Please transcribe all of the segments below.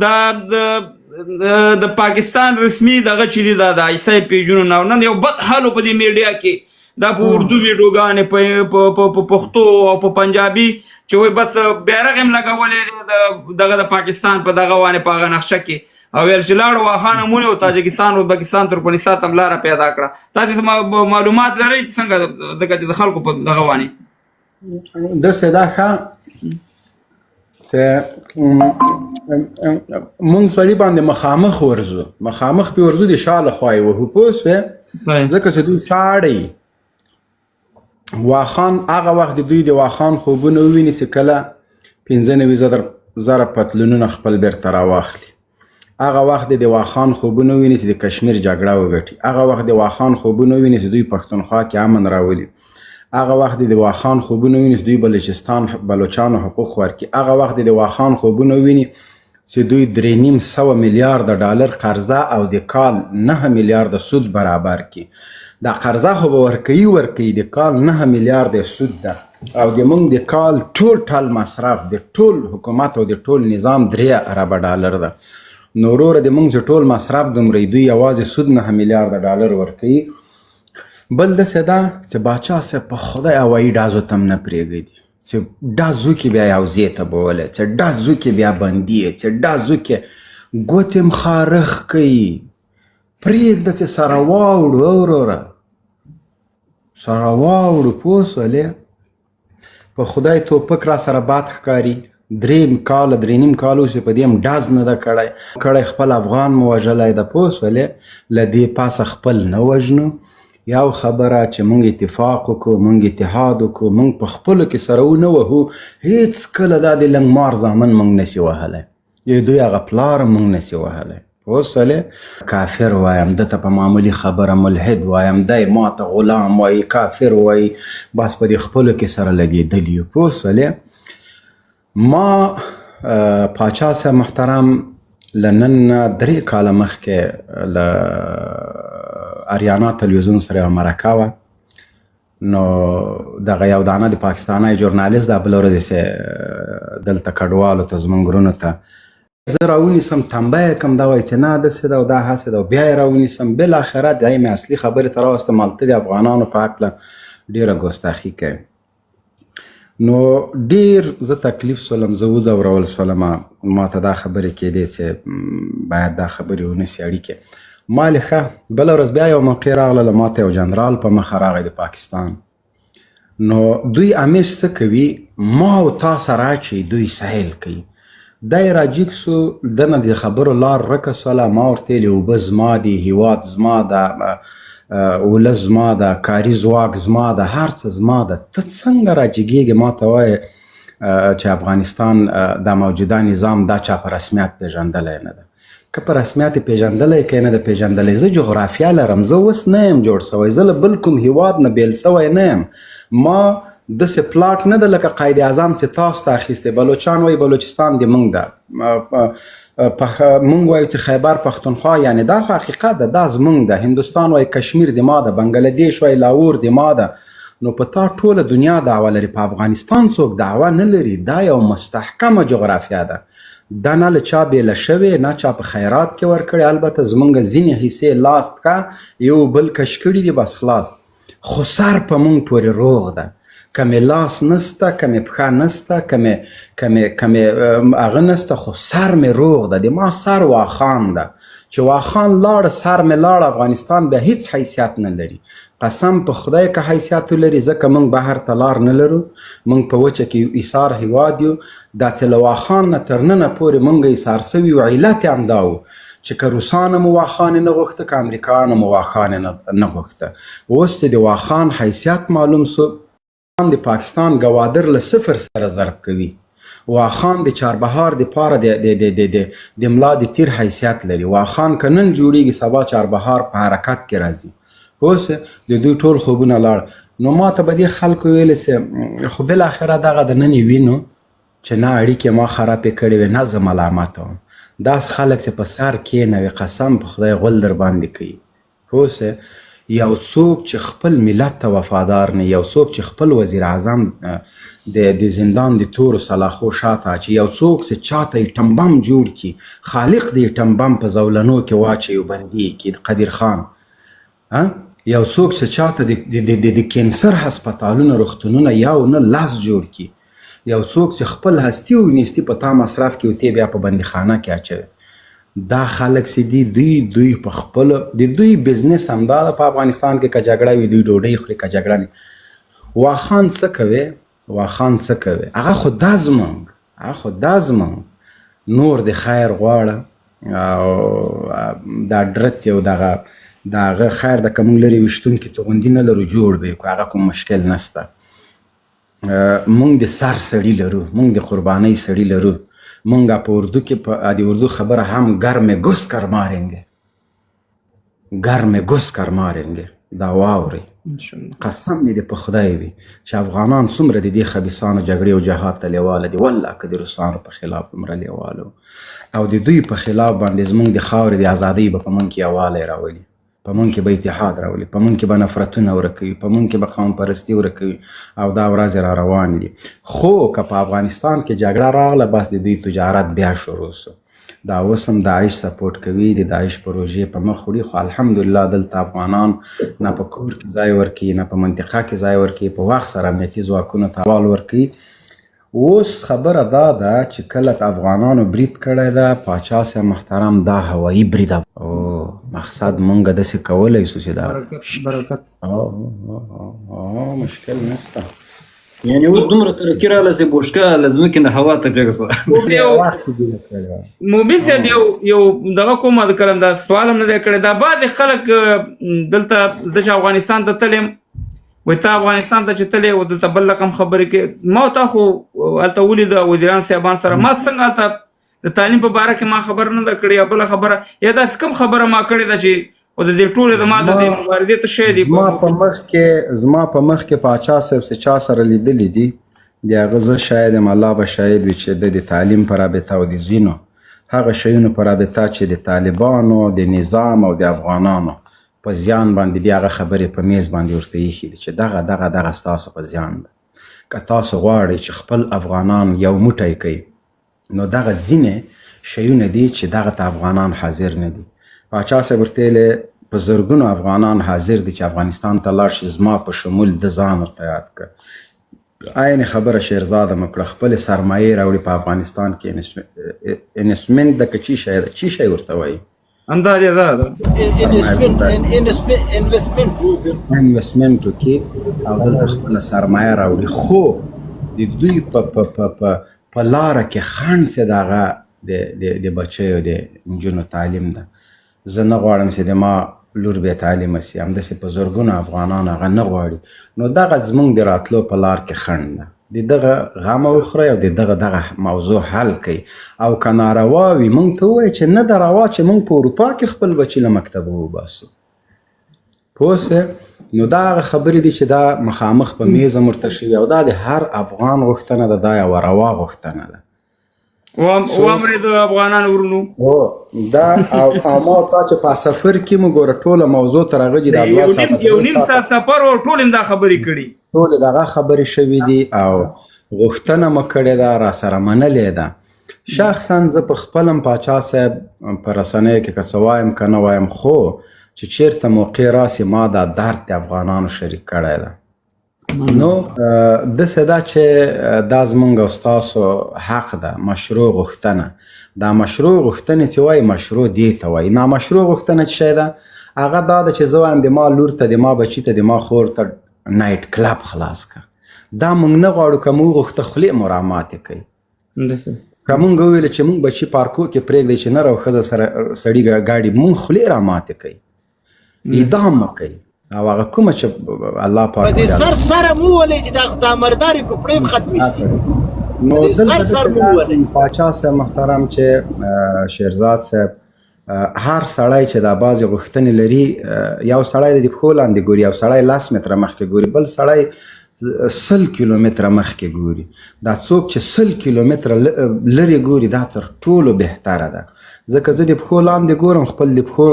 د پاکستان رسمي دغه چې دي د عیسی پیجونو نن یو بد حال په دې میډیا کې دا په اردو ویډیوګانې په پښتو او په پنجابي چې وایي بس بیرغ هم لګولی دغه د پاکستان په دغه وانې په هغه نقشه کې او ویل چې لاړو واخان مونې او تاجکستان ازبکستان ترکمنستان ته هم لاره پیدا کړه. تاسې معلومات لرئ چې څنګه دغه چې د خلکو په دغه وانې داسې دا ښه مونږ سړي باندې مخامخ ورځو مخامخ پې ورځو د شا له خوا یې وهو پوه شوې ځکه چې دوی شاړئ واخان هغه وخت د دوی د واخان خوبونه وویني چې کله 95 زره پتلونونه خپل بیرته راواخلي هغه وخت د واخان خوبونه وویني چې د کشمیر جګړه وګټي هغه وخت د واخان خوبونه وویني چې دوی پښتونخوا کې امن راولي هغه وخت د واخان خوبونه ویني چې دوی بلوچستان بلوچانو حقوق ورکړي هغه وخت د واخان خوبونه ویني چې دوی 3.5 میلیارد ډالر قرضه او د کال 9 میلیارد سود برابر کړي دا قرضه خو به ورکوي د کال 9 میلیارد سود ده او د موږ د کال ټول مصرف د ټول حکومت او د ټول نظام 3 ارب ډالر ده نو وروره د موږ ټول مصرف دومره دوی یوازې سود 9 میلیارد ډالر ورکوي بل داسې ده چې باچا صاحب په خدای هوایي ډازو ته هم نه پرېږدي چې ډازو کې بیا یو ځای ته بولی چې ډازو کې بیا بندي چې ډازو کې ګوتې مخارخ کوي پرېږده چې سره واوړو وروره سره واوړو پوه سولې په خدای توپک را سره باد ښکاري 3 کال 3.5 کال اوس په دې هم ډاز نه ده کړی خپل افغان مو وژلی ده پوه سولې له دې پاسه خپل نه وژنو یو خبره چې مونږ اتفاق وکړو مونږ اتحاد وکړو مونږ په خپلو کې سره ونه وهو هیڅ کله دا د لنګمار زامن مونږ نسي وهلی د دوی هغه پلار مونږ نسي وهلی پوه سولې کافر وایم دته په معمولي خبره ملحد وایم دی ماته غلام وایي کافر وایي بس په دې خپلو کې سره لګېدلي یو پوه سولې ما پاچا صاحب محترم له نن 3 کاله مخکې له اریانا تلویزیون سره یوه مرکه وه نو دغه یو دانه د پاکستانی ژورنالیست دا بله ورځ یې دلته کډوالو ته زموږ غرونو ته زه راونیسم تنبه یې کړم دا وایي چې نه داسې ده او دا هسې ده او بیا یې راونیسم بالاخره دی مې اصلي خبرې ته راوستم هلته د افغانانو په هکله ډېره ګستاخي کوي نو ډېر زه تکلیف سولم زه وځورول سولم ما ته دا خبرې کېدې چې باید دا خبرې ونسي اړیکې مالې ښه بله ورځ بیا یو موقع راغله ما ته یو جنرال په مخه راغی د پاکستان نو دوی همیش څه کوي ما او تا سره چې دوی سهیل کوي دا یې راجیګ سو دنه د خبرو لار رکه سوله ما ورته ویلې اوبه زما دي هیواد زما ده ولس زما ده کاري ځواک زما ده هر څه زما ده ته څنګه راجیګېږې ما ته وایې چې افغانستان دا موجوده نظام دا چا په رسمیت پیژندلی نه ده که په رسمیت پیژندلی که نه ده پیژندلی زه جغرافیه لرم زه اوس نه یم جوړ سوی زه له بل کوم هیواد نه بیل سوی نه یم ما داسې پلاټ نه ده لکه قاید اعظم چې تاسو ته اخیستی بلوچان وایي بلوچستان د موږ ده موږ وایو چې خیبر پښتونخوا یعنی دا خو حقیقت ده دا زموږ ده هندوستان وایي کشمیر د ما ده بنګلادیش وایي لاهور د ما ده نو په تا ټوله دنیا دعوه لري په افغانستان څوک دعوه نه لري دا یو مستحکمه جغرافیه ده دا نه له چا بیله شوې نه چا په خیرات کې ورکړې البته زمونږ ځینې حصې لاس پښه یو بل کش کړي دي بس خلاص خو سر په مونږ پورې روغ ده که مې لاس نسته که مې پښه نسته که مې هغه نسته خو سر مې روغ ده د ما سر واخان ده چې واخان لاړه سر مې لاړه افغانستان بیا هیڅ حیثیت نه لري قسم په خدای که حیثیت ولري ځکه موږ بهر ته لار نه لرو موږ په وچه کې ایثار هیواد یو دا چې له واخان نه تر ننه پورې موږ ایثار سوي یو علت یې همدا و چې که روسانو مو واخان نه غوښته که امریکایانو مو واخان نه غوښته اوس چې د واخان حیثیت معلوم سو د پاکستان ګوادر له 0 سره ضرب کوي واخان د چاربهار د پاره د ملا د تیر حیثیت لري واخان که نن جوړیږي سبا چاربهار په حرکت کې راځي اوس د دوی ټول خوبونه لاړ نو ما ته به دې خلکو ویلې چې خو بالاخره دغه د نن یې وینو چې نه اړیکې ما خرابې کړې وې نه زه ملامت وم داس خلک چې په سر کښېنوي قسم په خدای غول در باندې کوي اوس یو څوک چې خپل ملت ته وفادار نه، یو څوک چې خپل وزیر اعظم د زندان د تورو سلاخو شاته اچي، یو څوک چې چاته یې ټمبم جوړ کړي، خالق دې ټمبم په زولنو کې واچوي او بندي کړي، قدیر خان. یو څوک چې چاته د کینسر هسپتالونه روغتونونه یو نه لاس جوړ کړي، یو څوک چې خپل هستی او نیستی په تا مصرف کړي او تی بیا په بندیخانه کې اچوي. دا خلک چې دي دوی په خپل د دوی بزنس همدا ده په افغانستان کې، که جګړه وي دوی ډوډۍ خوري، که جګړه نه. واخان څه کوي؟ واخان څه کوي؟ هغه خو دا زمونږ نور د خیر غواړه او دا ډرت یو دغه خیر د که مونږ لرې ویشتونکي توغندي نه لرو جوړ به یې کړو، هغه کوم مشکل نسته. مونږ د سر سړي لرو، مونږ د قربانۍ سړي لرو. مونږ په اردو کې د اردو خبره هم گرم گس کر مارنګه، گرم گس کر مارنګه. دا واوري قسم مې دې په خدای وي چې افغانان څومره د دې خبیثانو جګړې او جهاد ته لیواله دي، والله که د روسانو په خلاف دومره لیواله او د دوی په خلاف باندې زمونږ د خاورې د ازادۍ به په مونږ کې یووالی راولي، په مونږ کې به اتحاد راولي، په مونږ کې به نفرتونه ورکوي، په مونږ کې به قوم پرستي ورکوي او دا ورځې را روان دي. خو که په افغانستان کې جګړه راغله بس د دوی تجارت بیا شروع سو. دا اوس هم داعش سپورټ کوي، د داعش پروژې په مخ وړي، خو الحمدلله دلته افغانان نه په کور کې ځای ورکوي نه په منطقه کې ځای ورکوي، په وخت سره امنیتي ځواکونو ته احوال ورکوي. اوس خبره دا ده چې کله افغانانو برید کړی ده پاچا صاحب محترم دا هوایي برید مقصد مونږ داسې کولی سو چې دا برکت مشکل نسته. یعنی اوس دومره ترقي راغله چې بوشکه له ځمکې نه هوا ته جګ شوه. مومن صاحب یو دغه کومه د کلم دا سوال هم نه دی کړی، دا بعد خلک دلته د افغانستان ته تلم وایي ته افغانستان ته چې تلې او دلته بل رقم خبرې کې ما تا خو هلته ولید وزیران صاحبان سره، ما څنګه هلته د تعلیم په باره کې ما خبر نه ده کړې یا بله خبره یا داسې کوم خبره ما کړې ده چې او د دې ټولې د ما د مبارزې ته شی دی. زما په مخ کې پاچا صاحب چې چا سره لیدلی دي د هغه زه شاید یم، الله به شاهد وي چې د تعلیم په رابطه او د ځینو هغه شیونو په رابطه چې د طالبانو د نظام او د افغانانو په زیان باندې دي هغه خبرې په میز باندې ورته ایښي دي چې دغه ستاسو په زیان ده. که تاسو غواړئ چې خپل افغانان یو موټی کوي نو دغه ځینې شیونه دي چې دغه ته افغانان حاضر نه دي. پاچا صاحب ورته ویلې په زرګونو افغانان حاضر دي چې افغانستان ته لاړ شي، زما په شمول د ځان ورته یاد کړه. عین خبره شیرزاده مې کړه، خپلې سرمایې راوړي په افغانستان کې انویسمنټ د که چی شی ده، چی شی ورته وایي اندازې دا ده انویسمنټ وکړي او دلته خپله سرمایه راوړي. خو د دوی په لاره کې خنډ چې د هغه د بچیو د نجونو تعلیم ده. زه نه غواړم چې د ما لور بې تعلیمه سي، همداسې په زرګونو افغانان هغه نه غواړي. نو دغه زمونږ د راتلو په لار کې خنډ ده. د دغه غم وخورئ او د دغه موضوع حل کوي. او که ناروا وي مونږ ته ووایي چې نه ده روا چې مونږ په اروپا کې خپل بچي له مکتبه وباسو. پوه شوې؟ نو دا هغه خبرې دي چې دا مخامخ په میز هم ورته شوي او دا د هر افغان غوښتنه ده، دا یوه روا غوښتنه ده. وامرې د افغانانو ورونو دا او ما تا چې په سفر کې مو ګوره ټوله موضوع تر هغه چې دا یو نیم ساعت سفر او ټول دا خبرې کړي، ټول دغه خبرې شوي دي او غوښتنه مو کړې ده، را سره منلې ده. شخصا زه په خپلم پاچا صاحب په رسنیو کې که څه وایم که نه وایم، خو چې چیرته موقع راسي ما دا درد د افغانانو شریک کړی ده. نو داسې ده چې دا زمونږ او ستاسو حق ده، مشروع غوښتنه. دا مشروع غوښتنې چې وایي مشروع دې ته وایي. نامشروع غوښتنه چې شی ده هغه دا ده چې زه وایم د ما لور ته، د ما بچي ته، د ما خور ته نایټ کلب خلاص که. دا مونږ نه غواړو. که مونږ غوښته خولې مو راماتې کوي. که مونږ وویل چې مونږ بچي پارکو کې پرېږدئ چې نر او ښځه سره سړي ګاډي مونږ خولې راماتې کوي، اعدام مو کوي. او هغه کومه چې الله پاک په دې سر مو ولې چې دا تامرداري کوپړې هم ختمې شي. نو سر مو ولې پاچا صاحب محترم چې شیرزاد صاحب هر سړی چې دا بعضې غوښتنې لري، یو سړی د پښو لاندې ګوري، یو سړی 10 متره مخکې ګوري، بل سړی 100 کیلومتره مخکې ګوري. دا څوک چې 100 کیلومتره لرې ګوري دا تر ټولو بهتره ده. ځکه زه د پښو لاندې ګورم خپل د پښو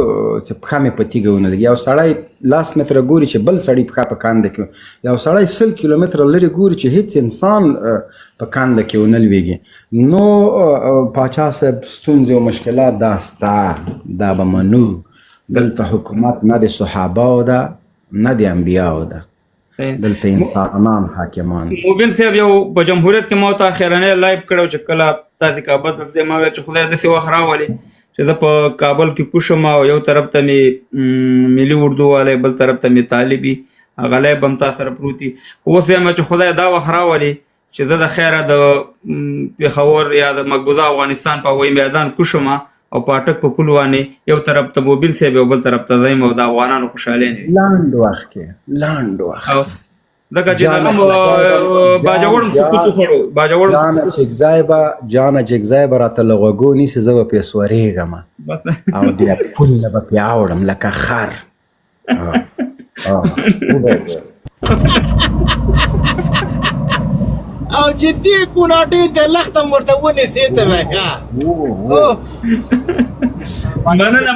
چې پښه مې په تیږه ونه لګي. یو سړی 10 متره ګوري چې بل سړی پښه په کانده کې، یو سړی 100 کیلومتره لرې ګوري چې هیڅ انسان په کانده کې ونه لویږي. نو پاچا صاحب ستونزې او مشکلات دا ستا، دا به منو. دلته حکومت نه د صحابهو ده نه د انبیاو ده، دلته انسانان حاکمان. موبین صاحب یو په جمهوریت کې ما ته اخرنی لایو کړو چې کله تاسې کابل ته تللی، ما ویل چې خدای داسې وخت راولي چې زه په کابل کې کوږ شم او یو طرف ته مې ملي اردو والی، بل طرف ته مې طالبي، هغه لایب هم تا سره پروت وي. اوس وایم چې خدای دا وخت راولي چې زه د خیره د پېښور یا د مقبوضه افغانستان په هوایي میدان کوږ شم او پاټک په پل باندې یو طرف ته موبیل صاحب او بل طرف ته زیم او د افغانانو خوشحالي نه وي. لاند وخت کې دغه چې دغه باجوړ کوتو خړو باجوړ جانا چګځای به راته له غوږو نیسي، زه به پې سورېږم او د پل نه به پې اوړم لکه خر. او جدي کوناټې د لختم ورته ونیسې ته وکړه.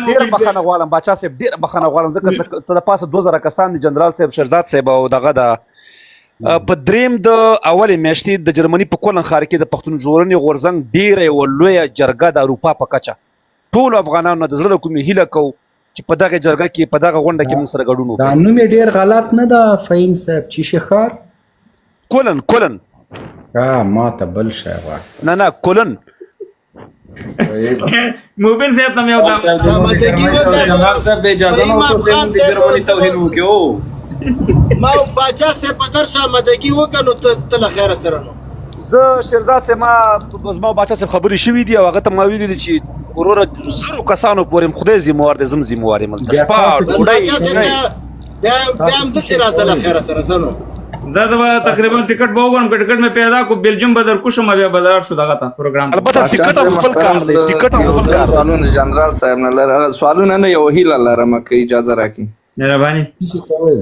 ډېره بخښنه غواړم باچا صاحب، ډېره بخښنه غواړم ځکه څه د پاسه 2000 کسان دي، جنرال صاحب، شیرزاد صاحب او دغه د په دریم د اولې میاشتې د جرمني په کولن ښار کې د پښتون ژغورنې غورځنګ ډېره یوه لویه جرګه د اروپا په کچه ټولو افغانانو نه د زړه له کومې هیله کوو چې په دغه جرګه کې په دغه غونډه کې موږ سره ګډون وکړو. دا نوم یې ډېر غلط نه ده فهیم صاحب؟ چیشي ښار کولن ما ته بل شی غواړي. نه کولن موبین صاحب ته مې یو جنرال صاحب د اجازه نه ورکوم چې موږ جرمني توهین وکړو. ما باچا صاحب په درس آمدګي وکړه نو ته له خیره سره نو زه شیرزاد صاحب زما باچا صاحب خبرې شوي دي او هغه ته ما ویلي دي چې وروره 1000 کسانو پورې خدای ذموار دی، زم ذموار یم. باچا صاحب بیا همداسې راځه له خیره سره زه نو دا تقریبا ټیکټ به وګورم که ټیکټ مې پیدا کو بلجیم به در کوشم بیا به در شو دغه ته پروګرام. البته ټیکټ هم خپل کار دی، ټیکټ هم خپل کار. سوالونه جنرال صاحب نه لره، سوالونه نه یو هیله لرم که اجازه راکړي. مهرباني. څه کوئ؟